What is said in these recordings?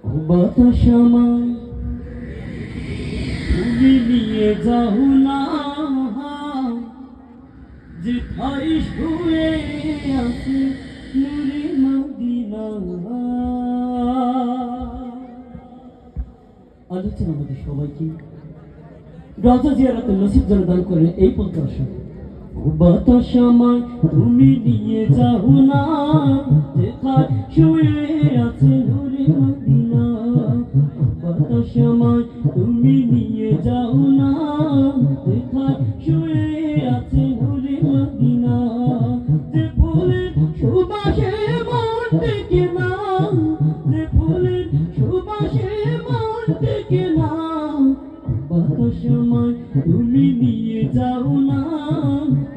বাতাস আমায় তুমি নিয়ে যাও না, যেথায় শুয়ে আছে নূরে মদিনা। আলোচনা আমাদের সবাইকে রাজা জিয়ারতের নসিব যেন দান করেন এই প্রত্যাশা। বাতাস আমায় তুমি নিয়ে যাও না, যেথায় শুয়ে আছে নূরে মদিনা। বাতাস আমায় তুমি নিয়ে যাও না, যেথায় শুয়ে আছে নূরে মদিনা। যে ফুলের সুবাসে মন টেকে না, যে ফুলের সুবাসে মন টেকে না। বাতাস আমায় তুমি নিয়ে যাও না,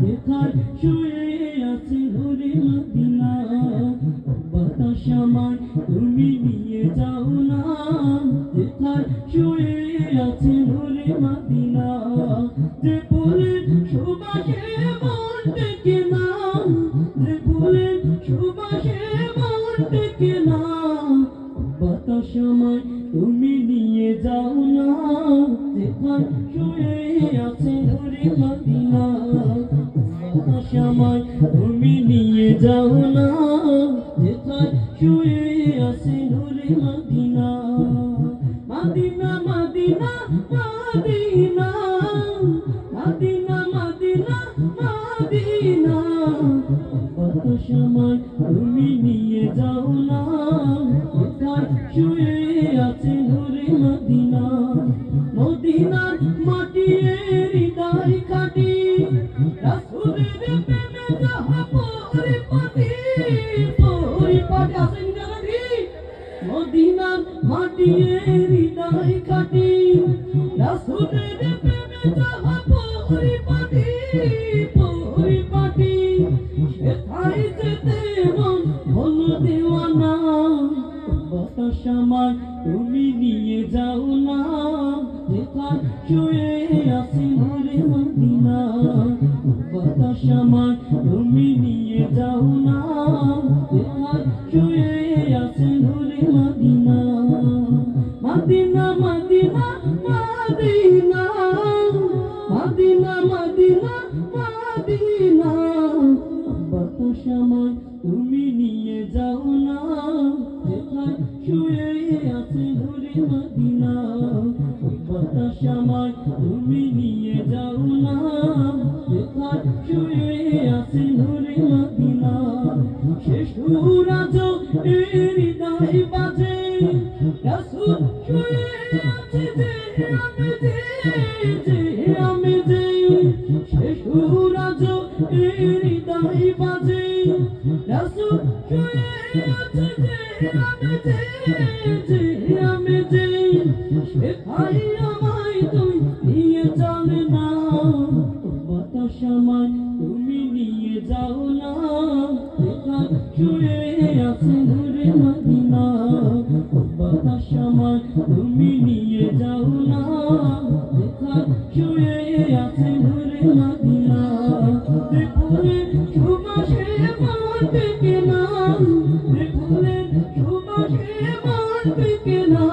যেথায় শুয়ে আছে নূরে মদিনা। বাতাস আমায় তুমি নিয়ে যাও না, যেথায় শুয়ে আছে নূরে মদিনা। যে ফুলের সুবাসে মন টেকে না, যে ফুলের সুবাসে মন টেকে না। বাতাস আমায় তুমি নিয়ে যাও না, যেথায় শুয়ে আছে নূরে মদিনা। বাতাস আমায় তুমি নিয়ে যাও না, যেথায় শুয়ে আছে নূরে মদিনা। মদিনা মদিনা মদিনা, মদিনা মদিনা মদিনা। বাতাস আমায় তুমি নিয়ে যাও না, যেথায় শুয়ে আছে নূরে মদিনা। মদিনার মাটি হৃদয় খাটি, রাসূলের প্রেমে যাহা পরিপাটি, পরিপাটি আছেন জানি। মদিনার মাটি হৃদয় খাটি, রাসূলের প্রেমে যাহা পরিপাটি, পরিপাটি। সেথায় যেতে মন হলো দেওয়ানা। বাতাস আমায় তুমি নিয়ে যাও না, যেথায় শুয়ে আছে নূরে মদিনা। বাতাস আমায় তুমি নিয়ে যাও না, যেথায় শুয়ে আছে নূরে মদিনা। মদিনা মদিনা মদিনা, মদিনা মদিনা মদিনা। বাতাস আমায় তুমি নিয়ে যাও না, যেথায় শুয়ে আছে নূরে মদিনা। বাতাস আমায় তুমি নিয়ে যাও না, যেথায় শুয়ে আছে নূরে মদিনা। সে সুর আজও হৃদয় বাজে, রাসূল শুয়ে আছে যে আমি যে, যে আমি যে। সে সুর আজও হৃদয় বাজে, রাসূল শুয়ে আছে যে আমি যে, যে আমি যে। সেথায় আমায় তুমি নিয়ে চলে না। বাতাস আমায় তুমি নিয়ে যাও না, যেথায় শুয়ে আছে নূরে মদিনা। বাতাস আমায় তুমি নিয়ে যাও না, যেথায় শুয়ে আছে নূরে মদিনা। যে ফুলের সুবাসে মন টেকে না, যে ফুলের সুবাসে মন টেকে না।